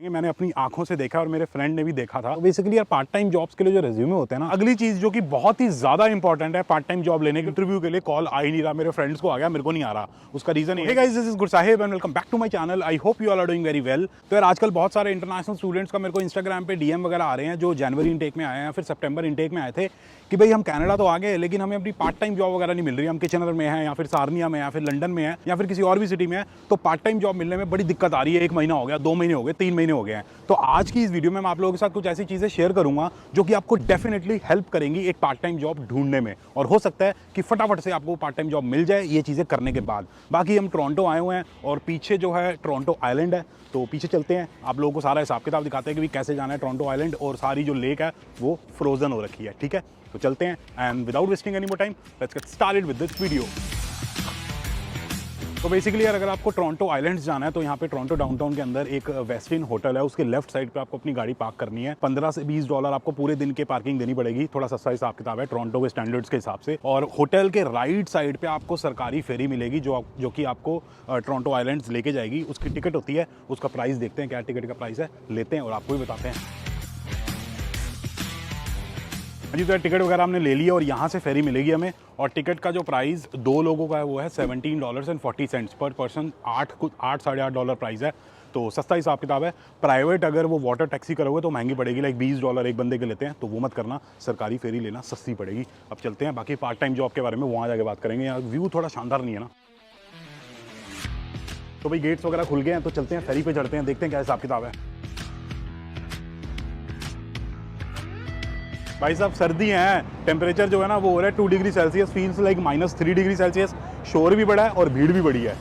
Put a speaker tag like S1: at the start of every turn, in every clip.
S1: मैंने अपनी आंखों से देखा और मेरे फ्रेंड ने भी देखा था। तो बेसिकली यार पार्ट टाइम जॉब्स के लिए जो रेज्यूमे होते हैं ना, अगली चीज जो कि बहुत ही ज्यादा इंपॉर्टेंट है, पार्ट टाइम जॉब लेने के इंटरव्यू के लिए कॉल आ ही नहीं रहा। मेरे फ्रेंड्स को आ गया, मेरे को नहीं आ रहा। उसका रीजन है guys, this is Gud Sahib and welcome back to my channel. I hope you all are doing very well. तो यार आजकल बहुत सारे इंटरनेशनल स्टूडेंट्स का मेरे को इंस्टाग्राम पे डीएम वगैरह आ रहे हैं जो जनवरी इनटेक में आए हैं, फिर सितंबर इनटेक में आए थे कि भाई हम कनाडा तो आ गए लेकिन हमें अपनी पार्ट टाइम जॉब वगैरह नहीं मिल रही। हम किचनर में हैं या फिर सारनिया में या फिर लंदन में हैं या फिर किसी और भी सिटी में है, तो पार्ट टाइम जॉब मिलने में बड़ी दिक्कत आ रही है। 1 महीना हो गया, 2 महीने हो गए, 3 महीने हो गए हैं। तो आज की इस वीडियो में मैं आप लोगों के साथ कुछ ऐसी चीज़ें शेयर करूंगा जो कि आपको डेफिनेटली हेल्प करेंगी एक पार्ट टाइम जॉब ढूंढने में, और हो सकता है कि फटाफट से आपको पार्ट टाइम जॉब मिल जाए ये चीज़ें करने के बाद। बाकी हम टोरंटो आए हुए हैं और पीछे जो है टोरंटो आइलैंड है, तो पीछे चलते हैं, आप लोगों को सारा हिसाब किताब दिखाते हैं कि भी कैसे जाना है टोरंटो आइलैंड। और सारी जो लेक है वो फ्रोजन हो रखी है, ठीक है। तो चलते हैं and without wasting any more time let's get started with this video. तो बेसिकली यार अगर आपको टोरंटो आइलैंड्स जाना है तो यहाँ पे टोरंटो डाउनटाउन के अंदर एक वेस्टिन होटल है, उसके लेफ्ट साइड पे आपको अपनी गाड़ी पार्क करनी है। 15 से 20 डॉलर आपको पूरे दिन के पार्किंग देनी पड़ेगी। थोड़ा सस्ता हिसाब किताब है टोरंटो के स्टैंडर्ड्स के हिसाब से। और होटल के राइट साइड पे आपको सरकारी फेरी मिलेगी जो कि आपको टोरंटो आइलैंड्स लेके जाएगी। उसकी टिकट होती है, उसका प्राइस देखते हैं क्या टिकट का प्राइस है, लेते हैं और आपको भी बताते हैं। जी तो टिकट वगैरह हमने ले लिया और यहाँ से फेरी मिलेगी हमें। और टिकट का जो प्राइस 2 लोगों का है वो है $17.40 पर पर्सन। 8-8.5 डॉलर प्राइस है, तो सस्ता हिसाब किताब है। प्राइवेट अगर वो वाटर टैक्सी करोगे तो महंगी पड़ेगी, लाइक $20 एक बंदे के लेते हैं, तो वो मत करना। सरकारी फेरी लेना, सस्ती पड़ेगी। अब चलते हैं, बाकी पार्ट टाइम जॉब के बारे में वहाँ जाके बात करेंगे। यहाँ व्यू थोड़ा शानदार नहीं है ना। तो भाई गेट्स वगैरह खुल गए हैं, तो चलते हैं फेरी पे चढ़ते हैं, देखते हैं क्या हिसाब किताब है। भाई साहब सर्दी है, टेम्परेचर जो है ना वो हो रहा है 2 degree Celsius, feels like -3 degree Celsius. शोर भी बड़ा है और भीड़ भी बड़ी है।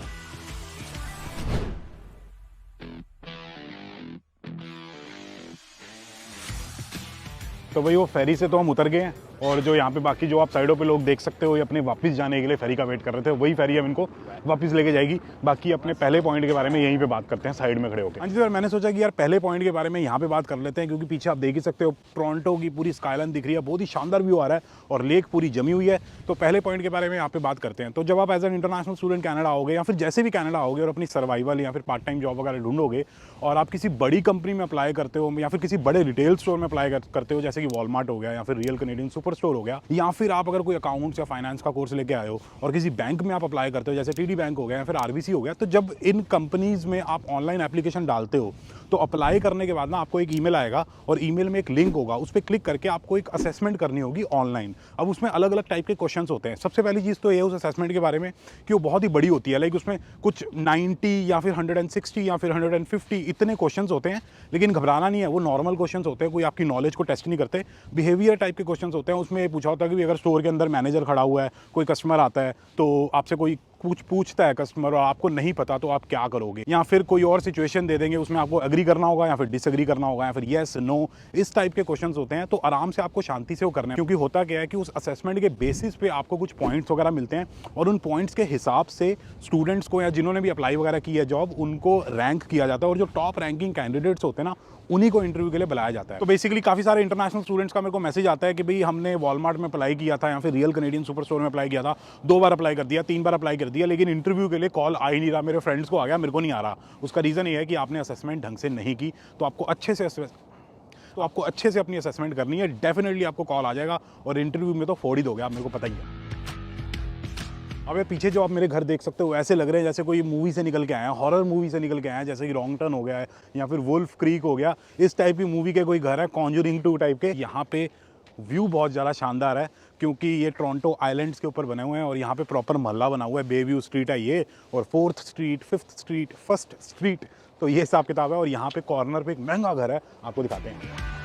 S1: तो भाई वो फेरी से तो हम उतर गए हैं और जो यहाँ पे बाकी जो आप साइडों पे लोग देख सकते हो ये अपने वापस जाने के लिए फेरी का वेट कर रहे थे, वही फेरी अब इनको वापस लेके जाएगी। बाकी अपने पहले पॉइंट के बारे में यहीं पे बात करते हैं साइड में खड़े होकर। हाँ जी सर, मैंने सोचा कि यार पहले पॉइंट के बारे में यहाँ पे बात कर लेते हैं, क्योंकि पीछे आप देख ही सकते हो टोरंटो की पूरी स्काईलाइन दिख रही है, बहुत ही शानदार व्यू आ रहा है और लेक पूरी जमी हुई है। तो पहले पॉइंट के बारे में यहाँ पे बात करते हैं। तो जब आप as an international student Canada आओगे या फिर जैसे भी कनाडा आओगे और अपनी सर्वाइवल या फिर पार्ट टाइम जॉब वगैरह ढूंढोगे और आप किसी बड़ी कंपनी में अप्लाई करते हो या फिर किसी बड़े रिटेल स्टोर में अप्लाई करते हो, जैसे कि वॉलमार्ट हो गया या फिर रियल कैनेडियन सुपर स्टोर हो गया, या फिर आप अगर कोई अकाउंट्स या फाइनेंस का कोर्स लेके आए हो और किसी बैंक में आप अप्लाई करते हो जैसे टीडी बैंक हो गया या फिर आरबीसी हो गया, तो जब इन कंपनीज में आप ऑनलाइन एप्लीकेशन डालते हो तो अप्लाई करने के बाद ना आपको एक ईमेल आएगा और ईमेल में एक लिंक होगा, उस पर क्लिक करके आपको एक असेसमेंट करनी होगी ऑनलाइन। अब उसमें अलग अलग टाइप के क्वेश्चंस होते हैं। सबसे पहली चीज़ तो ये है उस असेसमेंट के बारे में कि वो बहुत ही बड़ी होती है, लाइक उसमें कुछ 90 या फिर 160 या फिर 150 इतने क्वेश्चंस होते हैं। लेकिन घबराना नहीं है, वो नॉर्मल क्वेश्चंस होते हैं, कोई आपकी नॉलेज को टेस्ट नहीं करते। बिहेवियर टाइप के क्वेश्चंस होते हैं। उसमें पूछा होता है कि अगर स्टोर के अंदर मैनेजर खड़ा हुआ है, कोई कस्टमर आता है तो आपसे कोई कुछ पूछता है कस्टमर और आपको नहीं पता तो आप क्या करोगे, या फिर कोई और सिचुएशन दे देंगे, उसमें आपको एग्री करना होगा या फिर डिसएग्री करना होगा या फिर येस नो, इस टाइप के क्वेश्चंस होते हैं। तो आराम से आपको शांति से वो करना है, क्योंकि होता क्या है कि उस असेसमेंट के बेसिस पे आपको कुछ पॉइंट्स वगैरह मिलते हैं और उन पॉइंट्स के हिसाब से स्टूडेंट्स को या जिन्होंने भी अप्लाई वगैरह की है जॉब, उनको रैंक किया जाता है और जो टॉप रैंकिंग कैंडिडेट्स होते हैं ना उन्हीं को इंटरव्यू के लिए बुलाया जाता है। तो बेसिकली काफ़ी सारे इंटरनेशनल स्टूडेंट्स का मेरे को मैसेज आता है कि भाई हमने वॉलमार्ट में अप्लाई किया था या फिर रियल कैनेडियन सुपर स्टोर में अप्लाई किया था, 2 बार अप्लाई कर दिया, 3 बार अप्लाई कर दिया, लेकिन इंटरव्यू के लिए कॉल आ ही नहीं रहा। मेरे फ्रेंड्स को आ गया, मेरे को नहीं आ रहा। उसका रीज़न ये है कि आपने असेसमेंट ढंग से नहीं की। तो आपको अच्छे से अपनी असेसमेंट करनी है, डेफिनेटली आपको कॉल आ जाएगा और इंटरव्यू में तो फोड़ ही दोगे आप, मेरे को पता ही है। अब ये पीछे जो आप मेरे घर देख सकते हो ऐसे लग रहे हैं जैसे कोई मूवी से निकल के आए हैं, हॉरर मूवी से निकल के आए हैं, जैसे कि रॉन्ग टर्न हो गया है या फिर वुल्फ क्रीक हो गया, इस टाइप की मूवी के कोई घर है, कॉन्जरिंग 2 टाइप के। यहाँ पे व्यू बहुत ज़्यादा शानदार है क्योंकि ये टोरंटो आइलैंड्स के ऊपर बने हुए हैं और यहाँ पे प्रॉपर मोहल्ला बना हुआ है। बेव्यू स्ट्रीट है ये, और 4th street, 5th street, 1st street, तो ये हिसाब किताब है। और यहाँ पे कॉर्नर पे एक महंगा घर है, आपको दिखाते हैं।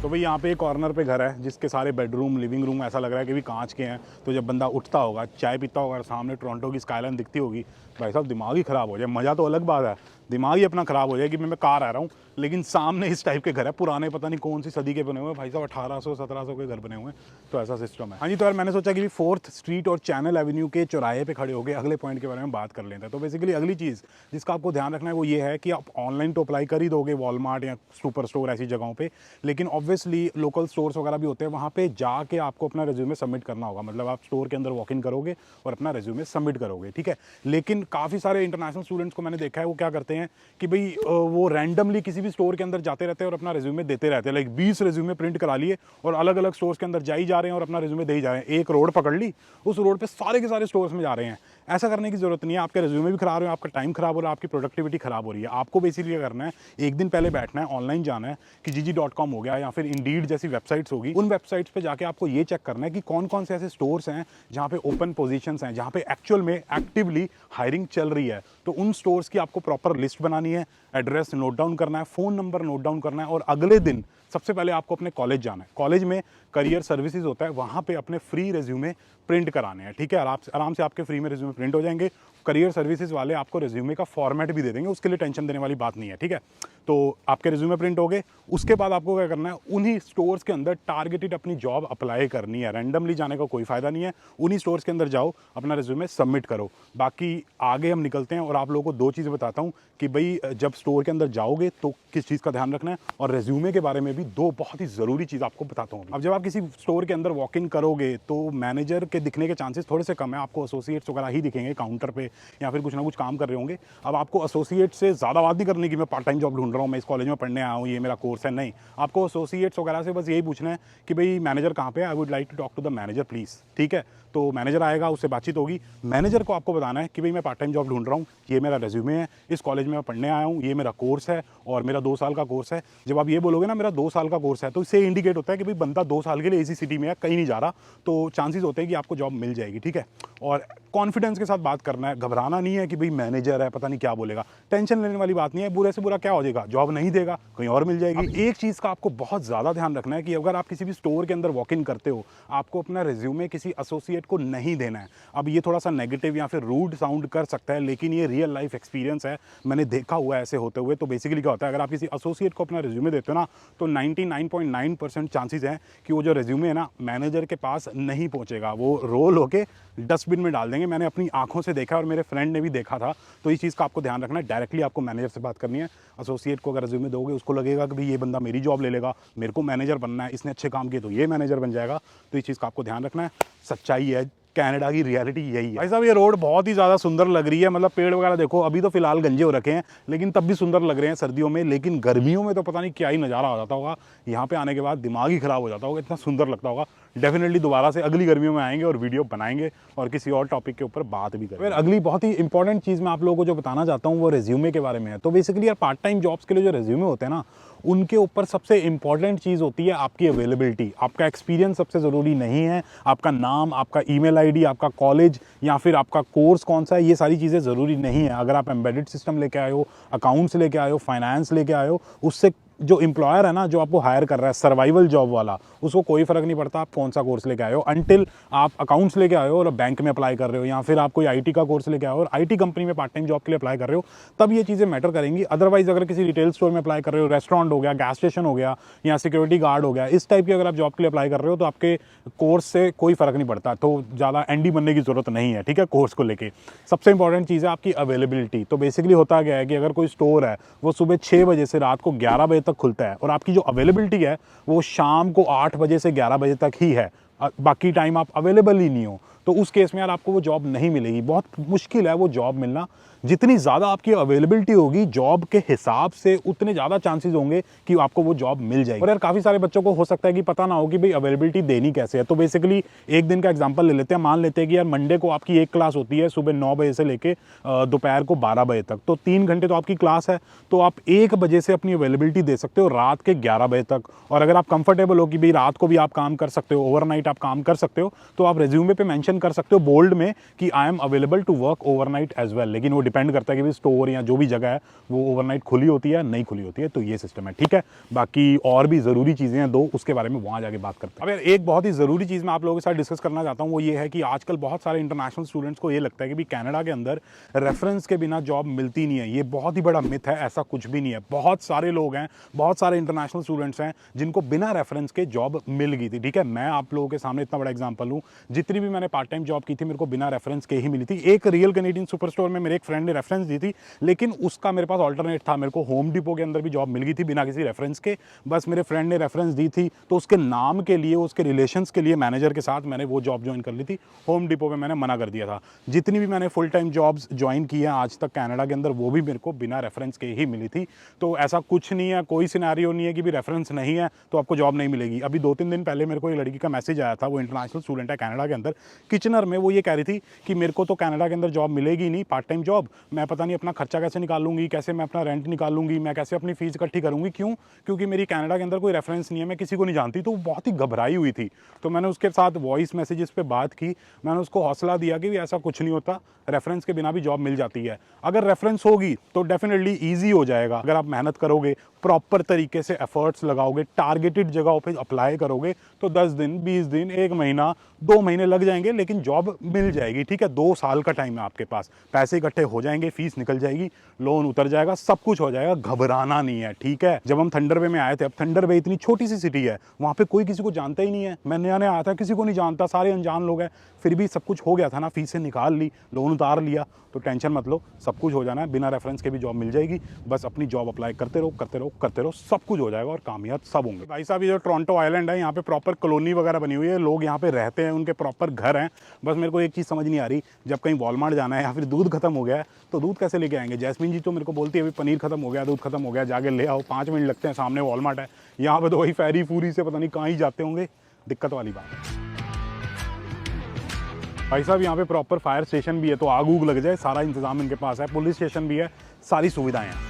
S1: तो भाई यहाँ पे एक कॉर्नर पे घर है जिसके सारे बेडरूम, लिविंग रूम ऐसा लग रहा है कि भी कांच के हैं। तो जब बंदा उठता होगा, चाय पीता होगा, सामने टोरंटो की स्काईलाइन दिखती होगी, भाई साहब दिमाग ही ख़राब हो जाए। मज़ा तो अलग बात है, दिमाग ही अपना ख़राब हो जाए कि मैं कार आ रहा हूँ, लेकिन सामने इस टाइप के घर है, पुराने पता नहीं कौन सी सदी के बने हुए हैं भाई साहब, 1800-1700 के घर बने हुए हैं, तो ऐसा सिस्टम है। हाँ जी, तो यार मैंने सोचा कि 4th स्ट्रीट और चैनल एवेन्यू के चौराहे पे खड़े होकर अगले पॉइंट के बारे में बात कर लेते हैं। तो बेसिकली अगली चीज़ जिसका आपको ध्यान रखना है वो ये है कि आप ऑनलाइन तो अप्लाई कर ही दोगे वॉलमार्ट या सुपर स्टोर ऐसी जगहों पे, लेकिन ऑब्वियसली लोकल स्टोर्स वगैरह भी होते हैं, वहाँ पे जाके आपको अपना रिज्यूमे सबमिट करना होगा। मतलब आप स्टोर के अंदर वॉक इन करोगे और अपना रिज्यूमे सबमिट करोगे, ठीक है। लेकिन काफ़ी सारे इंटरनेशनल स्टूडेंट्स को मैंने देखा है वो क्या करते हैं कि भाई वो रैंडमली किसी भी स्टोर के अंदर जाते रहते हैं और अपना रिज्यूमे देते रहते हैं। लाइक 20 रिज्यूमे प्रिंट करा लिए और अलग अलग स्टोर्स के अंदर जा ही जा रहे हैं और अपना रिज्यूमे दे ही जा रहे हैं। एक रोड पकड़ ली, उस रोड पे सारे के सारे स्टोर्स में जा रहे हैं। ऐसा करने की जरूरत नहीं है, आपके रिज्यूमे भी खराब हो रहे हैं, आपका टाइम खराब हो रहा है, आपकी प्रोडक्टिविटी खराब हो रही है। आपको बेसिकली क्या करना है, एक दिन पहले बैठना है, ऑनलाइन जाना है कि gg.com हो गया या फिर इंडीड जैसी वेबसाइट्स होगी, उन वेबसाइट्स पे जाके आपको ये चेक करना है कि कौन कौन से ऐसे स्टोर्स हैं जहाँ पे ओपन पोजीशंस हैं, जहाँ पे एक्चुअल में एक्टिवली हायरिंग चल रही है। तो उन स्टोर्स की आपको प्रॉपर लिस्ट बनानी है, एड्रेस नोट डाउन करना है, फ़ोन नंबर नोट डाउन करना है और अगले दिन सबसे पहले आपको अपने कॉलेज जाना है। कॉलेज में करियर सर्विसेज होता है, वहाँ पे अपने फ्री रिज्यूमे प्रिंट कराने हैं, ठीक है। आराम से आपके फ्री में रिज्यूमे प्रिंट हो जाएंगे। करियर सर्विसेज वाले आपको रिज्यूमे का फॉर्मेट भी दे देंगे, उसके लिए टेंशन देने वाली बात नहीं है, ठीक है। तो आपके रिज्यूमे प्रिंट हो गए, उसके बाद आपको क्या करना है, उन्हीं स्टोर्स के अंदर टारगेटेड अपनी जॉब अप्लाई करनी है। रैंडमली जाने का कोई फ़ायदा नहीं है, उन्हीं स्टोर्स के अंदर जाओ, अपना रिज्यूमे सबमिट करो। बाकी आगे हम निकलते हैं और आप लोगों को 2 चीज़ें बताता हूँ कि भाई जब स्टोर के अंदर जाओगे तो किस चीज़ का ध्यान रखना है, और रिज्यूमे के बारे में भी 2 बहुत ही ज़रूरी चीज़ आपको बताता हूँ। अब जब आप किसी स्टोर के अंदर वॉक इन करोगे तो मैनेजर के दिखने के चांसेस थोड़े से कम है, आपको एसोसिएट्स वगैरह ही दिखेंगे काउंटर पे या फिर कुछ ना कुछ काम कर रहे होंगे। अब आपको एसोसिएट से ज़्यादा बात नहीं करनी कि मैं पार्ट टाइम जॉब ढूंढ रहा हूँ, मैं इस कॉलेज में पढ़ने आया हूँ, ये मेरा कोर्स है, नहीं। आपको एसोसिएट्स वगैरह से बस यही पूछना है कि भाई मैनेजर कहाँ पे है, I would like to talk to the manager please, ठीक है। तो मैनेजर आएगा, उससे बातचीत होगी। मैनेजर को आपको बताना है कि भाई मैं पार्ट टाइम जॉब ढूंढ रहा हूँ, ये मेरा रेज्यूमे है, इस कॉलेज में मैं पढ़ने आया हूँ, ये मेरा कोर्स है और मेरा 2 साल का कोर्स है। जब आप ये बोलोगे ना मेरा 2 साल का कोर्स है, तो इससे इंडिकेट होता है कि भाई बंदा 2 साल के लिए इसी सिटी में है, कहीं नहीं जा रहा, तो चांसेस होते हैं कि आपको जॉब मिल जाएगी, ठीक है। और कॉन्फिडेंस के साथ बात करना है, घबराना नहीं है कि भाई मैनेजर है पता नहीं क्या बोलेगा, टेंशन लेने वाली बात नहीं है। बुरे से बुरा क्या हो जाएगा, जॉब नहीं देगा, कहीं और मिल जाएगी। एक चीज़ का आपको बहुत ज़्यादा ध्यान रखना है कि अगर आप किसी भी स्टोर के अंदर वॉक इन करते हो, आपको अपना रिज्यूमे किसी एसोसिएट को नहीं देना है। अब ये थोड़ा सा नेगेटिव या फिर रूड साउंड कर सकता है, लेकिन ये रियल लाइफ एक्सपीरियंस है, मैंने देखा हुआ है ऐसे होते हुए। तो बेसिकली क्या होता है, अगर आप किसी एसोसिएट को अपना रिज्यूमे देते हो ना, तो 99.9% चांसेस हैं कि वो जो रिज्यूमे है ना मैनेजर के पास नहीं पहुंचेगा, वो रोल होके डस्टबिन में डाल देंगे। मैंने अपनी आंखों से देखा और मेरे फ्रेंड ने भी देखा था। तो इस चीज़ का आपको ध्यान रखना है, डायरेक्टली आपको मैनेजर से बात करनी है। एसोसिएट को अगर रिज्यूमे दोगे, उसको लगेगा कि भाई ये बंदा मेरी जॉब ले लेगा, मेरे को मैनेजर बनना है, इसने अच्छे काम किए तो ये मैनेजर बन जाएगा। तो इस चीज़ का आपको ध्यान रखना है, सच्चाई है, कनाडा की रियलिटी यही है। भाई साहब ये रोड बहुत ही ज़्यादा सुंदर लग रही है, मतलब पेड़ वगैरह देखो, अभी तो फिलहाल गंजे हो रखे हैं लेकिन तब भी सुंदर लग रहे हैं सर्दियों में, लेकिन गर्मियों में तो पता नहीं क्या ही नज़ारा हो जाता होगा। यहाँ पे आने के बाद दिमाग ही ख़राब हो जाता होगा, इतना सुंदर लगता होगा। डेफिनेटली दोबारा से अगली गर्मियों में आएंगे और वीडियो बनाएंगे और किसी और टॉपिक के ऊपर बात भी करेंगे। फिर अगली बहुत ही इंपॉर्टेंट चीज़ मैं आप लोगों को जो बताना चाहता हूँ वो रिज्यूमे के बारे में है। तो बेसिकली यार पार्ट टाइम जॉब्स के लिए जो रिज्यूमे होते हैं ना, उनके ऊपर सबसे इंपॉर्टेंट चीज़ होती है आपकी अवेलेबिलिटी। आपका एक्सपीरियंस सबसे ज़रूरी नहीं है, आपका नाम, आपका ईमेल आईडी, आपका कॉलेज या फिर आपका कोर्स कौन सा है, ये सारी चीज़ें ज़रूरी नहीं है। अगर आप एम्बेडेड सिस्टम लेके आए हो, अकाउंट्स लेके आए हो, फाइनेंस लेके आए हो, उससे जो एम्प्लॉयर है ना, जो आपको हायर कर रहा है सर्वाइवल जॉब वाला, उसको कोई फ़र्क नहीं पड़ता आप कौन सा कोर्स लेके आए हो, अनटिल आप अकाउंट्स लेके आए हो और बैंक में अप्लाई कर रहे हो या फिर आप कोई आईटी का कोर्स लेके आए हो और आईटी कंपनी में पार्ट टाइम जॉब के लिए अप्लाई कर रहे हो, तब ये चीज़ें मैटर करेंगी। अदरवाइज अगर किसी रिटेल स्टोर में अप्लाई कर रहे हो, रेस्टोरेंट हो गया, गैस स्टेशन हो गया या सिक्योरिटी गार्ड हो गया, इस टाइप की अगर आप जॉब के लिए अप्लाई कर रहे हो तो आपके कोर्स से कोई फ़र्क नहीं पड़ता, तो ज़्यादा एनडी बनने की ज़रूरत नहीं है, ठीक है। कोर्स को लेके सबसे इंपॉर्टेंट चीज़ है आपकी अवेलेबिलिटी। तो बेसिकली होता क्या है कि अगर कोई स्टोर है वो सुबह 6 बजे से रात को 11 बजे तक खुलता है और आपकी जो अवेलेबिलिटी है वो शाम को 8 बजे से 11 बजे तक ही है, बाकी टाइम आप अवेलेबल ही नहीं हो, तो उस केस में यार आपको वो जॉब नहीं मिलेगी। बहुत मुश्किल है वो जॉब मिलना। जितनी ज़्यादा आपकी अवेलेबिलिटी होगी जॉब के हिसाब से, उतने ज़्यादा चांसेस होंगे कि आपको वो जॉब मिल जाएगी। और यार काफ़ी सारे बच्चों को हो सकता है कि पता ना हो कि भाई अवेलेबिलिटी देनी कैसे है। तो बेसिकली एक दिन का एग्जांपल ले लेते हैं। मान लेते हैं कि यार मंडे को आपकी एक क्लास होती है सुबह 9 बजे से लेके दोपहर को 12 बजे तक, तो 3 घंटे तो आपकी क्लास है, तो आप 1 बजे से अपनी अवेलेबिलिटी दे सकते हो रात के 11 बजे तक। और अगर आप कंफर्टेबल हो कि भाई रात को भी आप काम कर सकते हो, ओवरनाइट आप काम कर सकते हो, तो आप रिज्यूमे पे मेंशन मेंशन कर सकते हो बोल्ड में कि I am available to work overnight as well, लेकिन वो डिपेंड करता है कि स्टोर या जो भी जगह है वो ओवरनाइट खुली होती है नहीं खुली होती है, तो ये सिस्टम है। ठीक है, बाकी और भी ज़रूरी चीज़ें हैं दो, उसके बारे में वहाँ जाके बात करते हैं। अब यार एक बहुत ही ज़रूरी चीज़ मैं आप लोगों के साथ डिस्कस करना चाहता हूँ, वो ये है कि आजकल बहुत सारे इंटरनेशनल स्टूडेंट्स को ये लगता है कि कनाडा के अंदर रेफरेंस के बिना जॉब मिलती नहीं है। ये बहुत ही बड़ा मिथ है, ऐसा कुछ भी नहीं है। बहुत सारे लोग हैं, बहुत सारे इंटरनेशनल स्टूडेंट्स हैं जिनको बिना रेफरेंस के जॉब मिल गई थी। ठीक है, मैं आप लोगों के सामने इतना बड़ा एग्जांपल हूँ, जितनी भी मैंने पार्ट टाइम जॉब की थी मेरे को बिना रेफरेंस के ही मिली थी। एक रियल कैनेडियन सुपर स्टोर में मेरे एक फ्रेंड ने रेफरेंस दी थी, लेकिन उसका मेरे पास ऑल्टरनेट था। मेरे को होम डिपो के अंदर भी जॉब मिल गई थी बिना किसी रेफरेंस के, बस मेरे फ्रेंड ने रेफरेंस दी थी तो उसके नाम के लिए, उसके रिलेशंस के लिए मैनेजर के साथ मैंने वो जॉब ज्वाइन कर ली थी। होम डिपो में मैंने मना कर दिया था। जितनी भी मैंने फुल टाइम जॉब्स ज्वाइन की हैं आज तक कनाडा के अंदर, वो भी मेरे को बिना रेफरेंस के ही मिली थी। तो ऐसा कुछ नहीं है, कोई सिनेरियो नहीं है कि भी रेफरेंस नहीं है तो आपको जॉब नहीं मिलेगी। अभी 2-3 दिन पहले मेरे को एक लड़की का मैसेज आया था, वो इंटरनेशनल स्टूडेंट है कनाडा के अंदर, किचनर में। वो ये कह रही थी कि मेरे को तो कनाडा के अंदर जॉब मिलेगी नहीं, पार्ट टाइम जॉब, मैं पता नहीं अपना खर्चा कैसे निकालूंगी, कैसे मैं अपना रेंट निकालूंगी, मैं कैसे अपनी फीस इकट्ठी करूंगी। क्यों? क्योंकि मेरी कनाडा के अंदर कोई रेफरेंस नहीं है, मैं किसी को नहीं जानती। तो वो बहुत ही घबराई हुई थी। तो मैंने उसके साथ वॉइस मैसेजेस पे बात की, मैंने उसको हौसला दिया कि ऐसा कुछ नहीं होता, रेफरेंस के बिना भी जॉब मिल जाती है। अगर रेफरेंस होगी तो डेफिनेटली ईजी हो जाएगा। अगर आप मेहनत करोगे, प्रॉपर तरीके से एफर्ट्स लगाओगे, टारगेटेड जगहों पे अप्लाई करोगे, तो 10 दिन, 20 दिन, 1 महीना, 2 महीने लग जाएंगे, लेकिन जॉब मिल जाएगी। ठीक है, 2 साल का टाइम है आपके पास, पैसे इकट्ठे हो जाएंगे, फीस निकल जाएगी, लोन उतर जाएगा, सब कुछ हो जाएगा, घबराना नहीं है। ठीक है, जब हम थंडर बे में आए थे, अब थंडर बे इतनी छोटी सी सिटी है, वहाँ पे कोई किसी को जानता ही नहीं है। मैं नया नया आया था, किसी को नहीं जानता, सारे अनजान लोग हैं, फिर भी सब कुछ हो गया था ना, फीसें निकाल ली, लोन उतार लिया। तो टेंशन मत लो, सब कुछ हो जाना है, बिना रेफरेंस के भी जॉब मिल जाएगी। बस अपनी जॉब अप्लाई करते रहो, करते रहो, करते रहो, सब कुछ हो जाएगा और कामयाब सब होंगे। भाई साहब, ये जो टोरंटो आइलैंड है, यहाँ पे प्रॉपर कॉलोनी वगैरह बनी हुई है, लोग यहाँ पे रहते हैं, उनके प्रॉपर घर हैं। बस मेरे को एक चीज़ समझ नहीं आ रही, जब कहीं वॉलमार्ट जाना है या फिर दूध खत्म हो गया है तो दूध कैसे लेके आएंगे? जैस्मीन जी तो मेरे को बोलती है अभी पनीर खत्म हो गया, दूध खत्म हो गया, जाके ले आओ, 5 मिनट लगते हैं, सामने वॉलमार्ट है। यहाँ पे तो वही फेरी फूरी से पता नहीं कहाँ ही जाते होंगे, दिक्कत वाली बात है। भाई साहब, यहाँ पे प्रॉपर फायर स्टेशन भी है, तो आग उग लग जाए सारा इंतजाम इनके पास है, पुलिस स्टेशन भी है, सारी सुविधाएं हैं।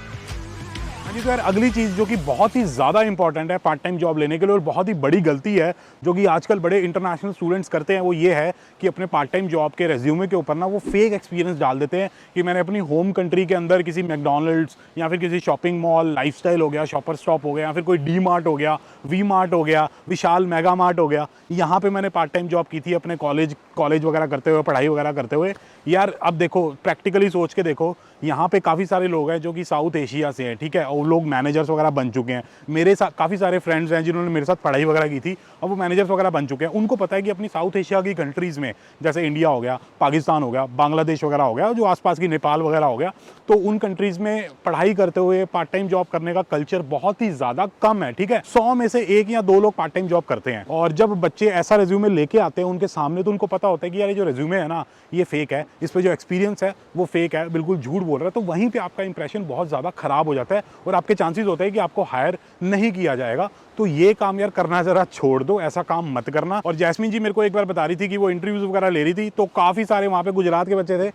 S1: हाँ जी, तो यार अगली चीज़ जो कि बहुत ही ज़्यादा इंपॉर्टेंट है पार्ट टाइम जॉब लेने के लिए और बहुत ही बड़ी गलती है जो कि आजकल बड़े इंटरनेशनल स्टूडेंट्स करते हैं, वो ये है कि अपने पार्ट टाइम जॉब के रेज्यूमे के ऊपर ना वो फेक एक्सपीरियंस डाल देते हैं कि मैंने अपनी होम कंट्री के अंदर किसी मैकडॉनल्ड्स या फिर किसी शॉपिंग मॉल, लाइफस्टाइल हो गया, शॉपर स्टॉप हो गया, या फिर कोई डी मार्ट हो गया, वी मार्ट हो गया, विशाल मेगा मार्ट हो गया, यहाँ पर मैंने पार्ट टाइम जॉब की थी अपने कॉलेज वगैरह करते हुए, पढ़ाई वगैरह करते हुए। यार अब देखो, प्रैक्टिकली सोच के देखो, यहाँ पे काफ़ी सारे लोग हैं जो कि साउथ एशिया से हैं। ठीक है, और लोग मैनेजर्स वगैरह बन चुके हैं। मेरे साथ काफ़ी सारे फ्रेंड्स हैं जिन्होंने मेरे साथ पढ़ाई वगैरह की थी, अब वो मैनेजर्स वगैरह बन चुके हैं। उनको पता है कि अपनी साउथ एशिया की कंट्रीज़ में, जैसे इंडिया हो गया, पाकिस्तान हो गया, बांग्लादेश वगैरह हो गया, जो आसपास की नेपाल वगैरह हो गया, तो उन कंट्रीज़ में पढ़ाई करते हुए पार्ट टाइम जॉब करने का कल्चर बहुत ही ज़्यादा कम है। ठीक है, 100 में से 1 या 2 लोग पार्ट टाइम जॉब करते हैं। और जब बच्चे ऐसा रेज्यूमे लेके आते हैं उनके सामने, तो उनको पता होता है कि यार ये जो रेज्यूमे है ना, ये फेक है, इस पर जो एक्सपीरियंस है वो फेक है, बिल्कुल झूठ बोल रहा है। तो वहीं पे आपका इंप्रेशन बहुत ज़्यादा खराब हो जाता है और आपके चांसेस होते हैं कि आपको हायर नहीं किया जाएगा। तो ये काम यार करना ज़रा छोड़ दो, ऐसा काम मत करना। और जैस्मीन जी मेरे को एक बार बता रही थी कि वो इंटरव्यूज़ वगैरह ले रही थी, तो काफ़ी सारे वहाँ पे गुजरात के बच्चे थे,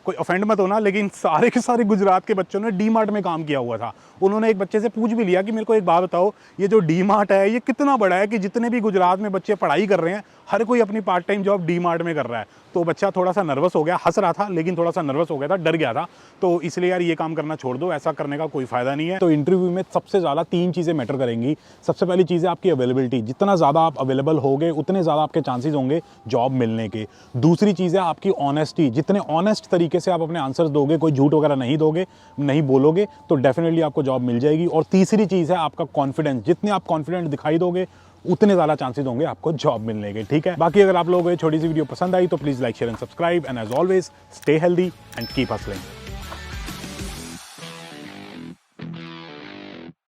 S1: कोई ऑफेंड मत होना, लेकिन सारे के सारे गुजरात के बच्चों ने डी मार्ट में काम किया हुआ था। उन्होंने एक बच्चे से पूछ भी लिया कि मेरे को एक बात बताओ, ये जो डी मार्ट है ये कितना बड़ा है कि जितने भी गुजरात में बच्चे पढ़ाई कर रहे हैं हर कोई अपनी part time job D mart में कर रहा है। तो बच्चा थोड़ा सा नर्वस हो गया, हंस रहा था लेकिन थोड़ा सा नर्वस हो गया था, डर गया था। तो इसलिए यार ये काम करना छोड़ दो, ऐसा करने का कोई फायदा नहीं है। तो इंटरव्यू में सबसे ज़्यादा 3 चीज़ें मैटर करेंगी। सबसे पहली चीज़ है आपकी अवेलेबिलिटी, जितना ज़्यादा आप अवेलेबल होगे उतने ज़्यादा आपके चांसेस होंगे जॉब मिलने के। दूसरी चीज़ है आपकी ऑनेस्टी, जितने ऑनेस्ट तरीके से आप अपने आंसर्स दोगे, कोई झूठ वगैरह नहीं दोगे, नहीं बोलोगे, तो डेफिनेटली आपको जॉब मिल जाएगी। और तीसरी चीज़ है आपका कॉन्फिडेंस, जितने आप कॉन्फिडेंट दिखाई दोगे उतने ज़्यादा चांसेस होंगे आपको जॉब मिलने के। ठीक है, बाकी अगर आप लोगों को ये छोटी सी वीडियो पसंद आई तो please like, share and subscribe, and as always stay healthy and keep hustling.